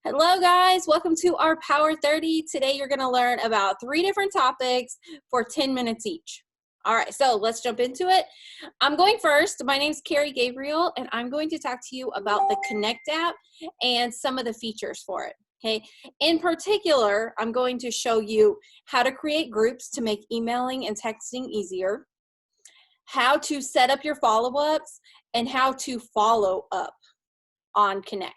Hello guys, welcome to our Power 30. Today you're going to learn about 3 different topics for 10 minutes each. All right, so let's jump into it. I'm going first. My name is Carrie Gabriel, and I'm going to talk to you about the Connect app and some of the features for it. Okay, in particular, I'm going to show you how to create groups to make emailing and texting easier, how to set up your follow-ups, and how to follow up on Connect.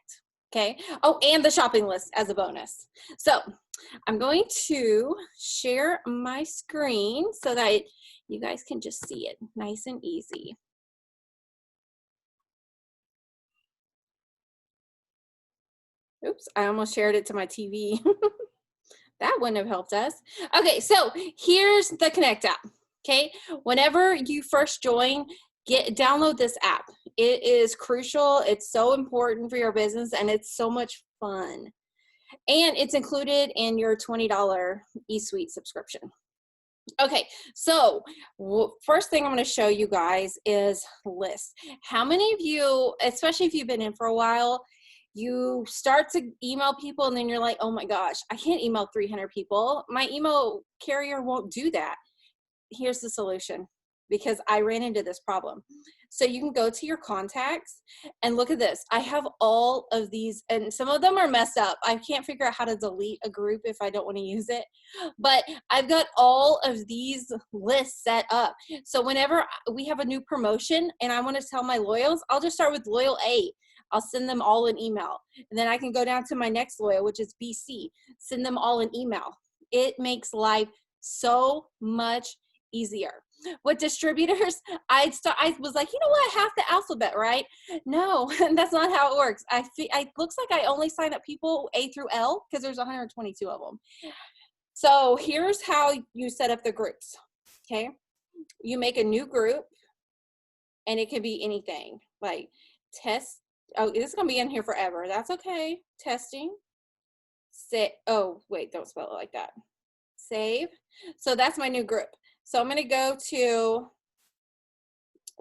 Okay. Oh, and the shopping list as a bonus. So I'm going to share my screen so that you guys can just see it nice and easy. Oops, I almost shared it to my TV. That wouldn't have helped us. Okay, so here's the Connect app. Okay, whenever you first join, download this app. It is crucial. It's so important for your business, and it's so much fun. And it's included in your $20 eSuite subscription. Okay, so first thing I'm going to show you guys is lists. How many of you, especially if you've been in for a while, you start to email people and then you're like, oh my gosh, I can't email 300 people. My email carrier won't do that. Here's the solution, because I ran into this problem. So you can go to your contacts and look at this. I have all of these, and some of them are messed up. I can't figure out how to delete a group if I don't want to use it, but I've got all of these lists set up. So whenever we have a new promotion and I want to tell my loyals, I'll just start with loyal A. I'll send them all an email. And then I can go down to my next loyal, which is BC, send them all an email. It makes life so much easier. With distributors, I was like, you know what, half the alphabet, right? No, that's not how it works. It looks like I only sign up people A through L because there's 122 of them. So here's how you set up the groups. Okay, you make a new group, and it can be anything like test. Oh, this is gonna be in here forever. That's okay. Testing. Oh wait, don't spell it like that. Save. So that's my new group. So I'm going to go to,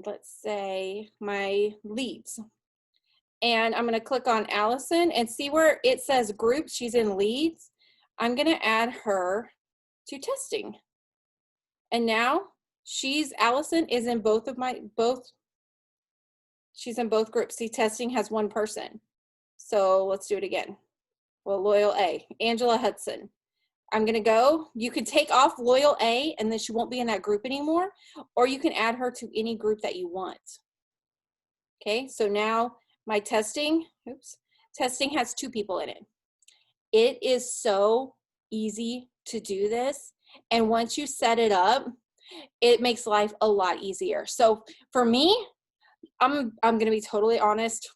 let's say, my leads. And I'm going to click on Allison and see where it says groups. She's in leads. I'm going to add her to testing. And now Allison is in she's in both groups. See, testing has one person. So let's do it again. Well, loyal A, Angela Hudson. I'm going to go, you can take off loyal A and then she won't be in that group anymore, or you can add her to any group that you want. Okay, so now my testing has 2 people in it. It is so easy to do this. And once you set it up, it makes life a lot easier. So for me, I'm going to be totally honest.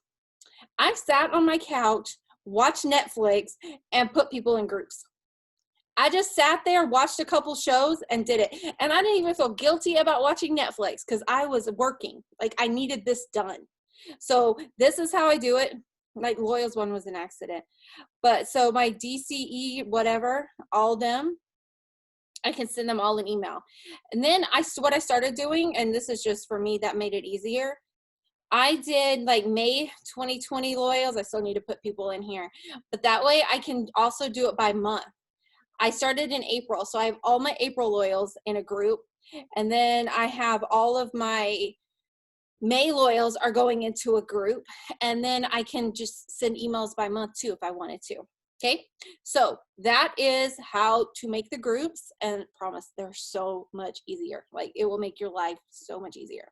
I've sat on my couch, watched Netflix, and put people in groups. I just sat there, watched a couple shows, and did it. And I didn't even feel guilty about watching Netflix because I was working. Like, I needed this done. So this is how I do it. Like, Loyal's one was an accident. But so my DCE, whatever, all them, I can send them all an email. And then what I started doing, and this is just for me, that made it easier. I did like May 2020 loyals. I still need to put people in here. But that way I can also do it by month. I started in April, so I have all my April loyals in a group, and then I have all of my May loyals are going into a group, and then I can just send emails by month too if I wanted to. Okay, so that is how to make the groups, and I promise they're so much easier. Like, it will make your life so much easier.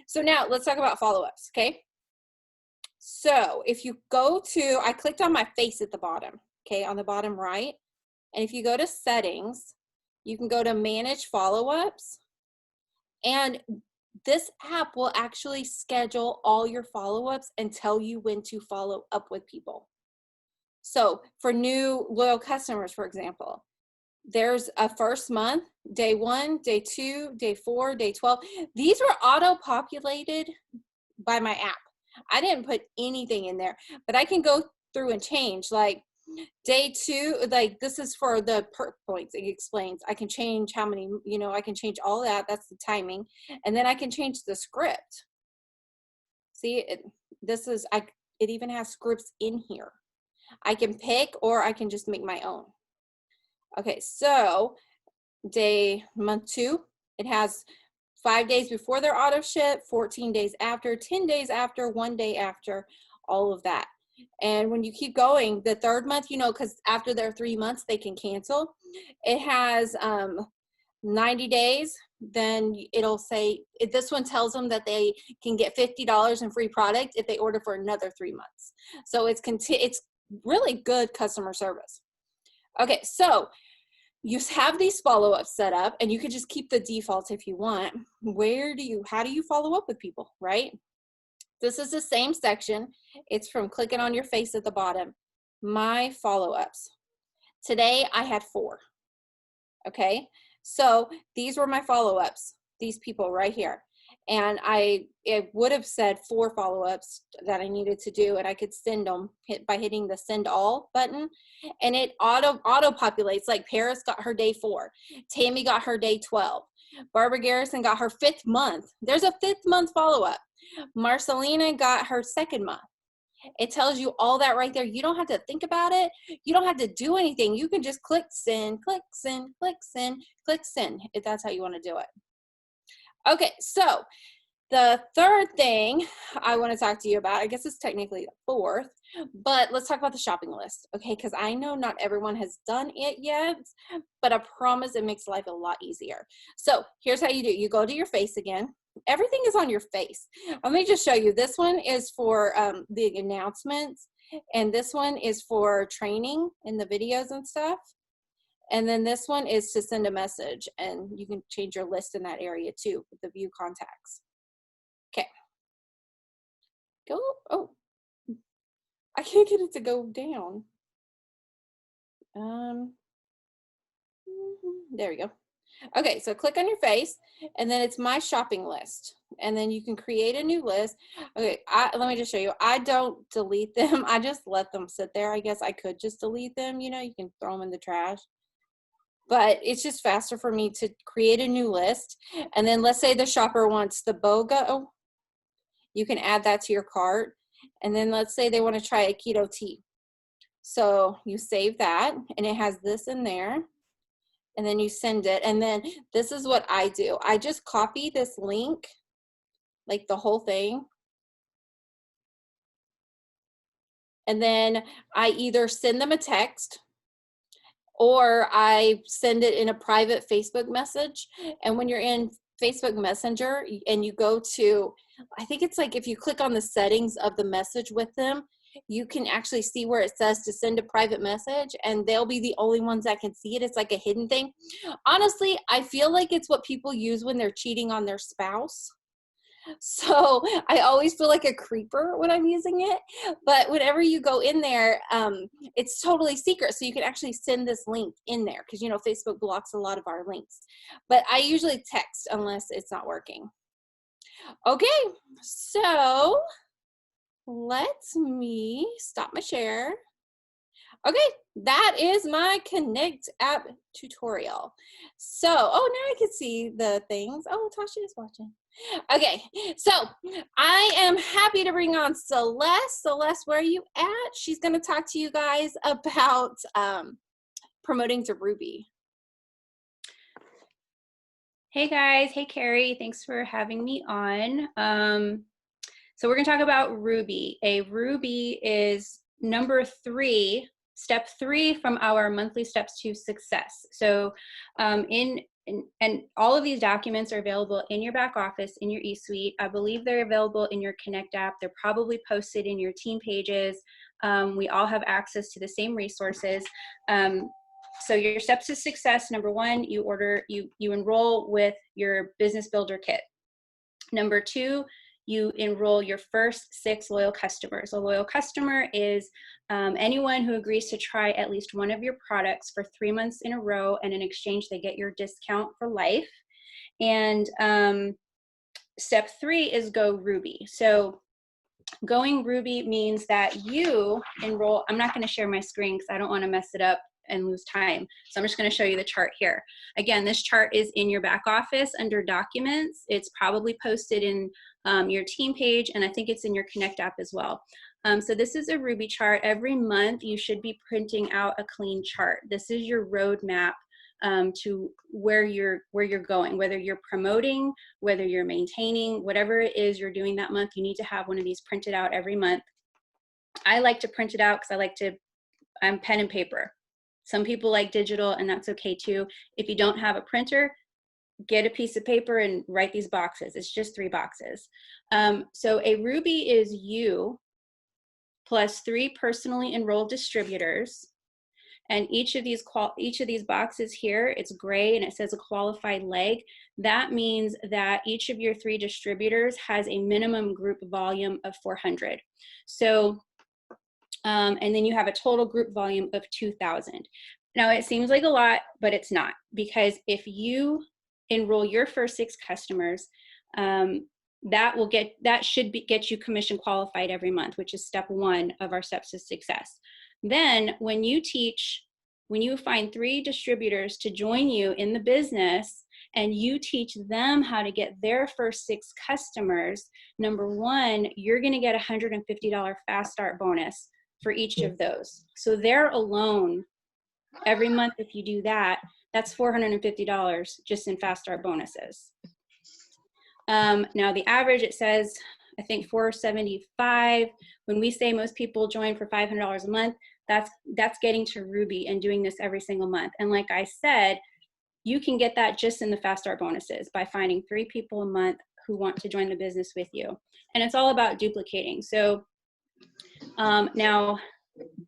So now let's talk about follow-ups. Okay, so if you go to, I clicked on my face at the bottom, okay, on the bottom right. And if you go to settings, you can go to manage follow-ups, and this app will actually schedule all your follow-ups and tell you when to follow up with people. So for new loyal customers, for example, there's a first month, day 1, day 2, day 4, day 12. These were auto-populated by my app. I didn't put anything in there, but I can go through and change, like, day 2, like, this is for the perk points. It explains I can change how many, I can change all that. That's the timing. And then I can change the script. See, it even has scripts in here. I can pick, or I can just make my own. Okay, so month 2, it has 5 days before their auto ship, 14 days after, 10 days after, 1 day after, all of that. And when you keep going, the 3rd month, you know, because after their 3 months, they can cancel. It has 90 days. Then it'll say, this one tells them that they can get $50 in free product if they order for another 3 months. So it's really good customer service. Okay, so you have these follow-ups set up, and you could just keep the defaults if you want. How do you follow up with people, right? This is the same section. It's from clicking on your face at the bottom. My follow-ups. Today I had 4. Okay, so these were my follow-ups, these people right here. And it would have said 4 follow-ups that I needed to do, and I could send them by hitting the send all button, and it auto populates. Like Paris got her day 4, Tammy got her day 12, Barbara Garrison got her 5th month. There's a 5th month follow-up. Marcelina got her 2nd month. It tells you all that right there. You don't have to think about it. You don't have to do anything. You can just click send, click send, click send, click send, if that's how you want to do it. Okay, so the 3rd thing I want to talk to you about, I guess it's technically the 4th, but let's talk about the shopping list, okay? Because I know not everyone has done it yet, but I promise it makes life a lot easier. So here's how you do. You go to your face again. Everything is on your face. Let me just show you. This one is for the announcements, and this one is for training in the videos and stuff. And then this one is to send a message, and you can change your list in that area too with the view contacts. Okay. Go. Oh, I can't get it to go down. There we go. Okay, so click on your face, and then it's my shopping list, and then you can create a new list. Okay, let me just show you. I don't delete them. I just let them sit there. I guess I could just delete them. You know, you can throw them in the trash. But it's just faster for me to create a new list. And then let's say the shopper wants the BOGO. You can add that to your cart. And then let's say they want to try a keto tea. So you save that, and it has this in there. And then you send it. And then this is what I do. I just copy this link, like the whole thing. And then I either send them a text, or I send it in a private Facebook message. And when you're in Facebook Messenger and you go to, I think it's like if you click on the settings of the message with them, you can actually see where it says to send a private message, and they'll be the only ones that can see it. It's like a hidden thing. Honestly, I feel like it's what people use when they're cheating on their spouse. So I always feel like a creeper when I'm using it. But whenever you go in there, it's totally secret. So you can actually send this link in there, because, you know, Facebook blocks a lot of our links. But I usually text unless it's not working. Okay, so let me stop my share. Okay, that is my Connect app tutorial. So, oh, now I can see the things. Oh, Tasha is watching. Okay, so I am happy to bring on Celeste. Celeste, where are you at? She's going to talk to you guys about promoting to Ruby. Hey guys, hey Carrie, thanks for having me on. So we're going to talk about Ruby. A Ruby is number 3, step 3 from our monthly steps to success. So and all of these documents are available in your back office, in your eSuite. I believe they're available in your Connect app. They're probably posted in your team pages. We all have access to the same resources. So your steps to success, number 1, you enroll with your business builder kit. Number 2, you enroll your first 6 loyal customers. A loyal customer is anyone who agrees to try at least one of your products for 3 months in a row, and in exchange they get your discount for life. And step 3 is go Ruby. So going Ruby means that you enroll. I'm not going to share my screen because I don't want to mess it up and lose time. So I'm just going to show you the chart here. Again, this chart is in your back office under documents. It's probably posted in your team page, and I think it's in your Connect app as well. So this is a Ruby chart. Every month you should be printing out a clean chart. This is your roadmap to where you're going, whether you're promoting, whether you're maintaining, whatever it is you're doing that month. You need to have one of these printed out every month. I like to print it out because I'm pen and paper. Some people like digital, and that's okay too. If you don't have a printer, get a piece of paper and write these boxes. It's just 3 boxes. So a Ruby is you plus 3 personally enrolled distributors. And each of these boxes here, it's gray and it says a qualified leg. That means that each of your 3 distributors has a minimum group volume of 400. So, and then you have a total group volume of 2,000. Now it seems like a lot, but it's not, because if you enroll your first 6 customers, that should get you commission qualified every month, which is step 1 of our steps to success. Then when you find 3 distributors to join you in the business and you teach them how to get their first 6 customers, number 1, you're going to get a $150 fast start bonus for each of those. So there alone, every month, if you do that, that's $450 just in fast start bonuses. Now the average, it says, I think $475. When we say most people join for $500 a month, that's getting to Ruby and doing this every single month. And like I said, you can get that just in the fast start bonuses by finding 3 people a month who want to join the business with you. And it's all about duplicating. So now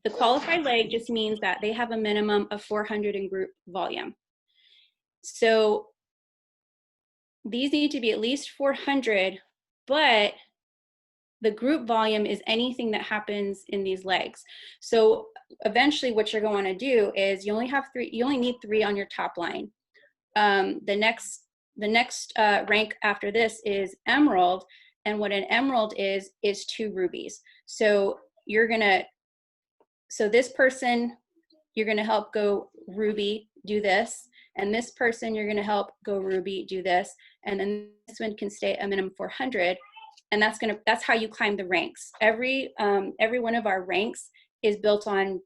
the qualified leg just means that they have a minimum of 400 in group volume. So these need to be at least 400, but the group volume is anything that happens in these legs. So eventually what you're going to do is you only need 3 on your top line. The next rank after this is emerald, and what an emerald is 2 rubies. So this person, you're gonna help go Ruby, do this, and this person, you're gonna help go Ruby, do this, and then this one can stay a minimum 400, and that's how you climb the ranks. Every one of our ranks is built on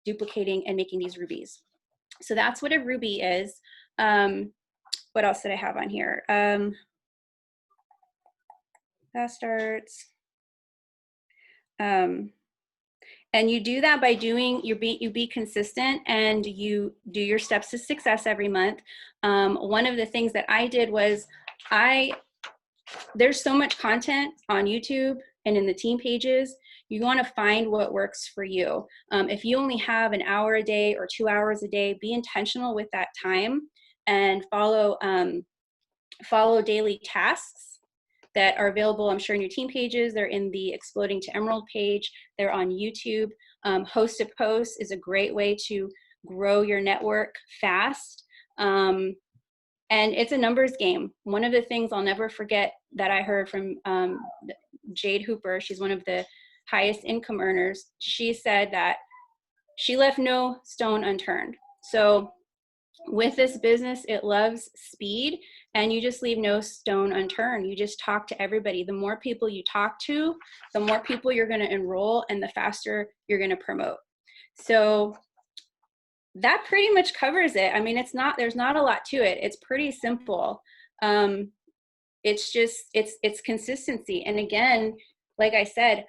duplicating and making these rubies. So that's what a ruby is. What else did I have on here? Fast starts. And you do that by you be consistent, and you do your steps to success every month. One of the things that I did was there's so much content on YouTube and in the team pages. You want to find what works for you. If you only have an hour a day or 2 hours a day, be intentional with that time and follow daily tasks that are available, I'm sure, in your team pages. They're in the Exploding to Emerald page. They're on YouTube. Host a post is a great way to grow your network fast. And it's a numbers game. One of the things I'll never forget that I heard from Jade Hooper, she's one of the highest income earners. She said that she left no stone unturned. So with this business, it loves speed, and you just leave no stone unturned. You just talk to everybody. The more people you talk to, the more people you're going to enroll, and the faster you're going to promote. So that pretty much covers it. I mean, there's not a lot to it. It's pretty simple. It's just, it's consistency. And again, like I said,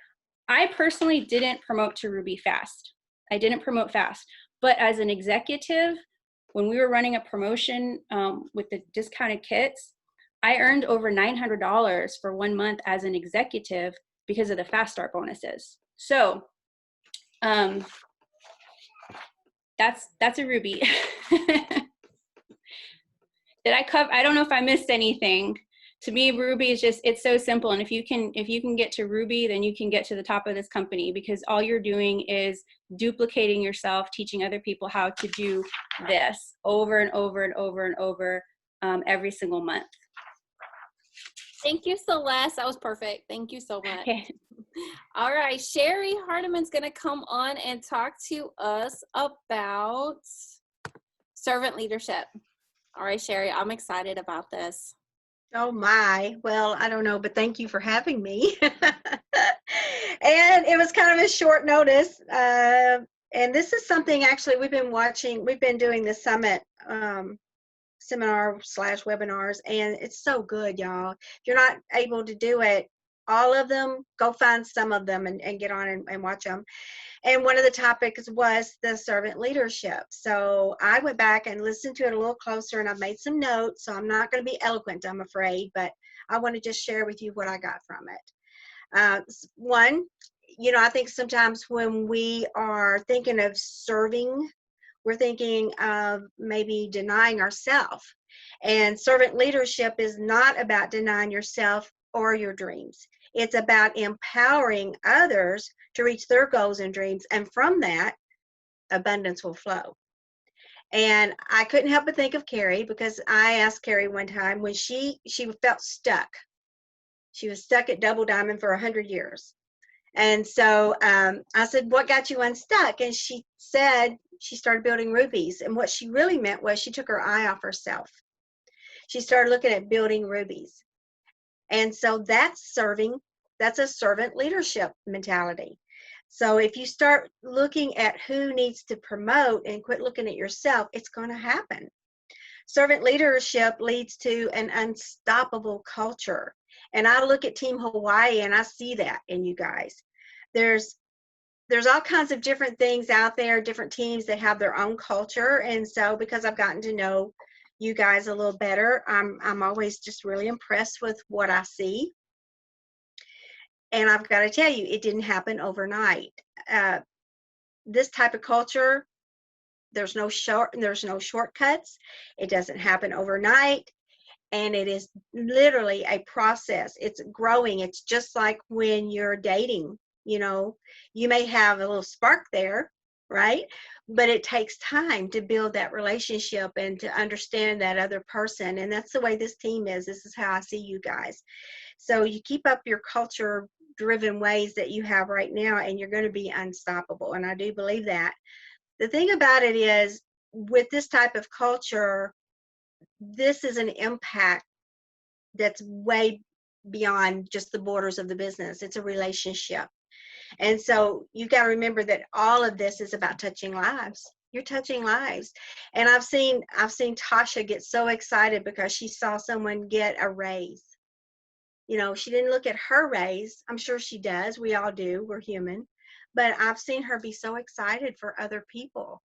I personally didn't promote to Ruby fast. I didn't promote fast, but as an executive, when we were running a promotion with the discounted kits, I earned over $900 for 1 month as an executive because of the fast start bonuses. So that's a Ruby. Did I cover? I don't know if I missed anything. To me, Ruby is it's so simple. And if you can get to Ruby, then you can get to the top of this company, because all you're doing is duplicating yourself, teaching other people how to do this over and over and over and over every single month. Thank you, Celeste. That was perfect. Thank you so much. Okay. All right, Sherry Hardiman's going to come on and talk to us about servant leadership. All right, Sherry, I'm excited about this. Oh my, well, I don't know, but thank you for having me. And it was kind of a short notice. And this is something actually we've been doing the summit seminar / webinars, and it's so good, y'all. If you're not able to do it, all of them, go find some of them and get on and watch them. And one of the topics was the servant leadership. So I went back and listened to it a little closer, and I've made some notes. So I'm not going to be eloquent, I'm afraid, but I want to just share with you what I got from it. One, I think sometimes when we are thinking of serving, we're thinking of maybe denying ourselves. And servant leadership is not about denying yourself or your dreams. It's about empowering others to reach their goals and dreams. And from that, abundance will flow. And I couldn't help but think of Carrie, because I asked Carrie one time when she felt stuck. She was stuck at Double Diamond for 100 years. And so I said, what got you unstuck? And she said she started building rubies. And what she really meant was she took her eye off herself. She started looking at building rubies. And so that's serving. That's a servant leadership mentality. So if you start looking at who needs to promote and quit looking at yourself, it's going to happen. Servant leadership leads to an unstoppable culture. And I look at Team Hawaii and I see that in you guys. There's all kinds of different things out there, different teams that have their own culture. And so because I've gotten to know you guys a little better, I'm always just really impressed with what I see. And I've got to tell you, it didn't happen overnight. This type of culture, there's no shortcuts. It doesn't happen overnight. And it is literally a process. It's growing. It's just like when you're dating, you may have a little spark there, right? But it takes time to build that relationship and to understand that other person. And that's the way this team is. This is how I see you guys. So you keep up your culture driven ways that you have right now, and you're going to be unstoppable. And I do believe that. The thing about it is, with this type of culture, this is an impact that's way beyond just the borders of the business. It's a relationship. And so you got to remember that all of this is about touching lives. You're touching lives. And I've seen Tasha get so excited because she saw someone get a raise. She didn't look at her raise. I'm sure she does. We all do. We're human. But I've seen her be so excited for other people.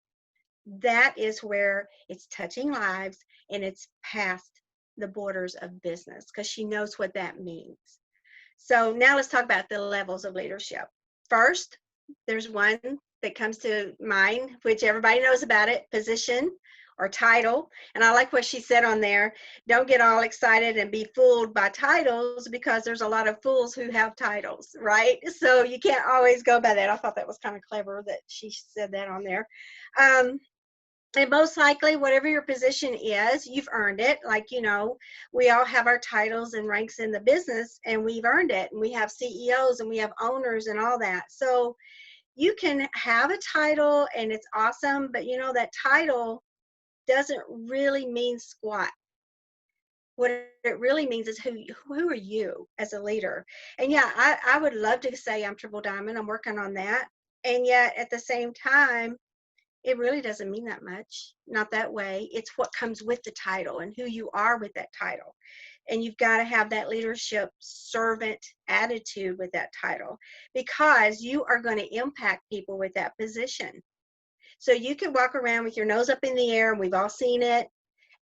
That is where it's touching lives, and it's past the borders of business, because she knows what that means. So now let's talk about the levels of leadership. First, there's one that comes to mind, which everybody knows about it: position or title. And I like what she said on there: don't get all excited and be fooled by titles, because there's a lot of fools who have titles, right? So you can't always go by that. I thought that was kind of clever that she said that on there. And most likely, whatever your position is, you've earned it. Like, we all have our titles and ranks in the business, and we've earned it. And we have CEOs and we have owners and all that. So you can have a title and it's awesome, but that title doesn't really mean squat. What it really means is who are you as a leader? And yeah, I would love to say I'm triple diamond. I'm working on that. And yet at the same time, it really doesn't mean that much. Not that way. It's what comes with the title and who you are with that title. And you've got to have that leadership servant attitude with that title, because you are going to impact people with that position. So you can walk around with your nose up in the air, and we've all seen it,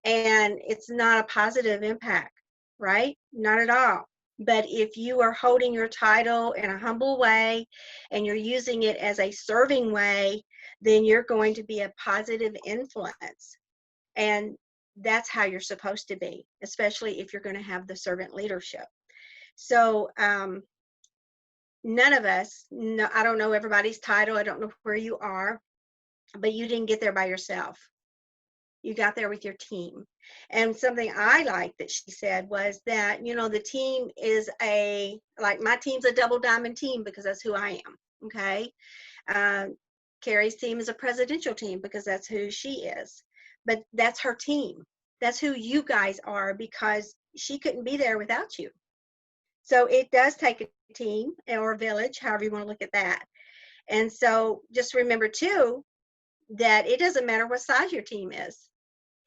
and it's not a positive impact, right? Not at all. But if you are holding your title in a humble way and you're using it as a serving way, then you're going to be a positive influence. And that's how you're supposed to be, especially if you're going to have the servant leadership. So none of us, no, I don't know everybody's title. I don't know where you are, but you didn't get there by yourself. You got there with your team. And something I liked that she said was that, the team is my team's a double diamond team because that's who I am. Okay. Carrie's team is a presidential team because that's who she is. But that's her team. That's who you guys are, because she couldn't be there without you. So it does take a team or a village, however you want to look at that. And so just remember too, that it doesn't matter what size your team is.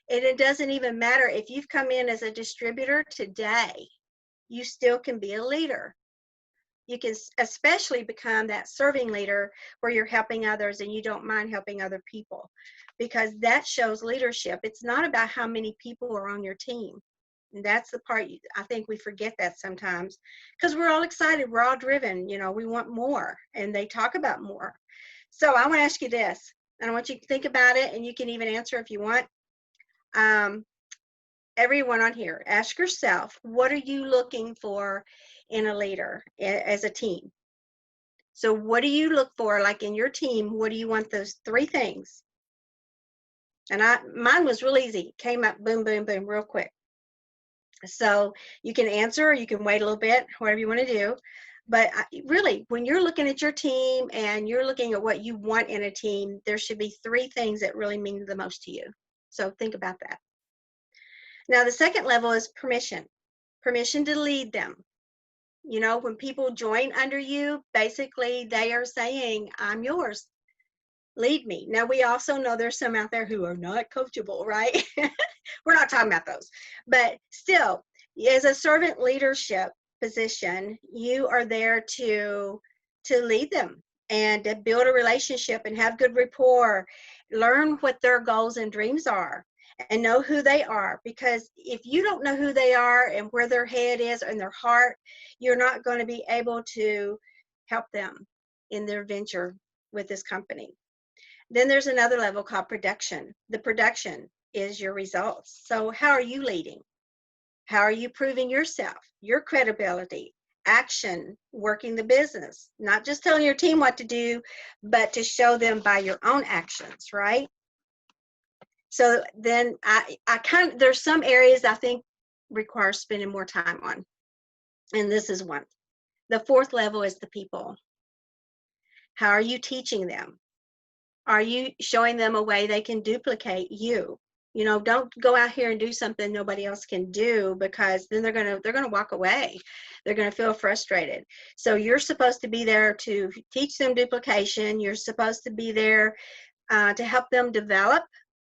And it doesn't even matter if you've come in as a distributor today, you still can be a leader. You can especially become that serving leader where you're helping others and you don't mind helping other people, because that shows leadership. It's not about how many people are on your team. And that's the part I think we forget that sometimes, because we're all excited, we're all driven, we want more, and they talk about more. So I want to ask you this, and I want you to think about it, and you can even answer if you want. Everyone on here, ask yourself, what are you looking for in a leader as a team? So what do you look for, like in your team? What do you want those 3 things? And mine was real easy. Came up, boom, boom, boom, real quick. So you can answer, or you can wait a little bit, whatever you want to do. But really, when you're looking at your team and you're looking at what you want in a team, there should be 3 things that really mean the most to you. So think about that. Now, the second level is permission to lead them. When people join under you, basically they are saying, I'm yours, lead me. Now, we also know there's some out there who are not coachable, right? We're not talking about those. But still, as a servant leadership position, you are there to lead them and to build a relationship and have good rapport, learn what their goals and dreams are, and know who they are. Because if you don't know who they are and where their head is and their heart, you're not going to be able to help them in their venture with this company. Then there's another level called production. The production is your results. So how are you leading? How are you proving yourself, your credibility, action, working the business? Not just telling your team what to do, but to show them by your own actions, right? So then there's some areas I think require spending more time on. And this is one. The 4th level is the people. How are you teaching them? Are you showing them a way they can duplicate you? Don't go out here and do something nobody else can do, because then they're gonna walk away. They're gonna feel frustrated. So you're supposed to be there to teach them duplication. You're supposed to be there to help them develop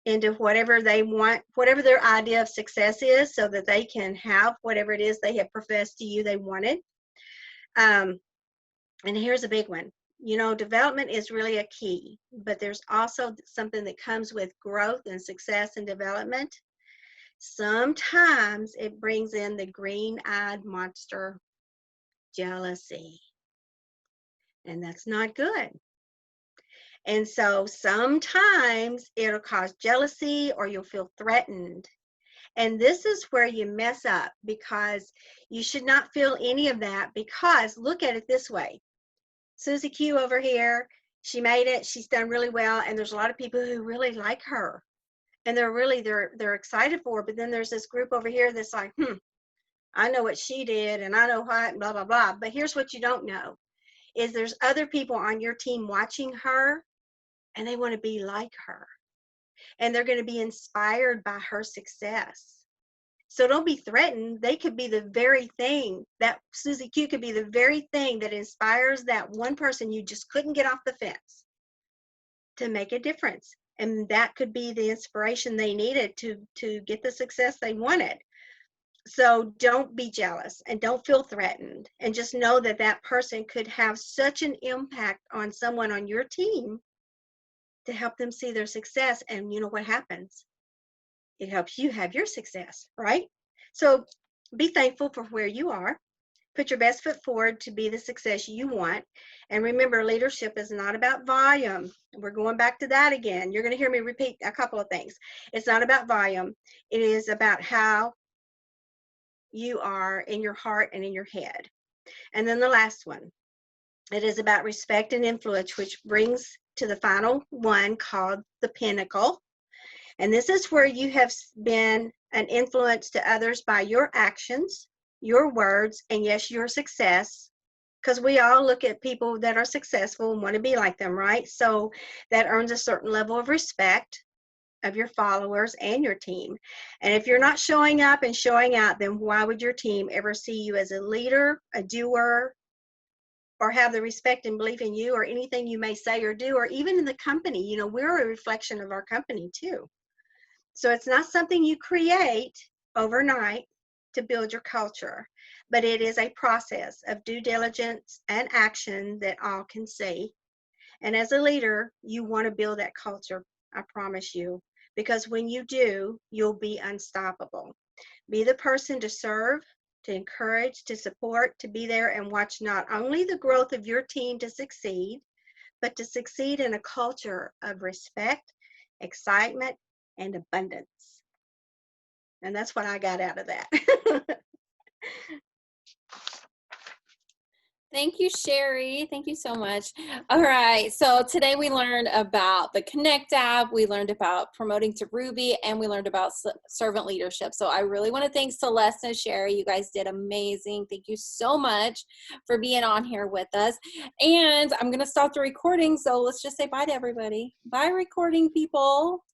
into whatever they want, whatever their idea of success is, so that they can have whatever it is they have professed to you they wanted. And here's a big one. Development is really a key, but there's also something that comes with growth and success and development. Sometimes it brings in the green-eyed monster, jealousy, and that's not good. And so sometimes it'll cause jealousy, or you'll feel threatened. And this is where you mess up, because you should not feel any of that. Because look at it this way. Susie Q over here, she made it. She's done really well. And there's a lot of people who really like her. And they're excited for her. But then there's this group over here that's like, I know what she did and I know what, blah, blah, blah. But here's what you don't know is there's other people on your team watching her, and they want to be like her. And they're going to be inspired by her success. So don't be threatened. They could be the very thing, that Susie Q could be the very thing that inspires that one person you just couldn't get off the fence to make a difference. And that could be the inspiration they needed to get the success they wanted. So don't be jealous and don't feel threatened. And just know that that person could have such an impact on someone on your team to help them see their success. And you know what happens? It helps you have your success, right? So be thankful for where you are. Put your best foot forward to be the success you want. And remember, leadership is not about volume. We're going back to that again. You're going to hear me repeat a couple of things. It's not about volume. It is about how you are in your heart and in your head. And then the last one, it is about respect and influence, which brings to the final one called the pinnacle. And this is where you have been an influence to others by your actions, your words, and yes, your success. Because we all look at people that are successful and want to be like them, right? So that earns a certain level of respect. of your followers and your team. And if you're not showing up and showing out, then why would your team ever see you as a leader, a doer, or have the respect and belief in you or anything you may say or do, or even in the company? You know, we're a reflection of our company too. So it's not something you create overnight to build your culture, but it is a process of due diligence and action that all can see. And as a leader, you want to build that culture, I promise you, because when you do, you'll be unstoppable. Be the person to serve, to encourage, to support, to be there and watch not only the growth of your team to succeed, but to succeed in a culture of respect, excitement, and abundance. And that's what I got out of that. Thank you, Sherry. Thank you so much. All right. So today we learned about the Connect app. We learned about promoting to Ruby, and we learned about servant leadership. So I really want to thank Celeste and Sherry. You guys did amazing. Thank you so much for being on here with us. And I'm going to stop the recording. So let's just say bye to everybody. Bye, recording people.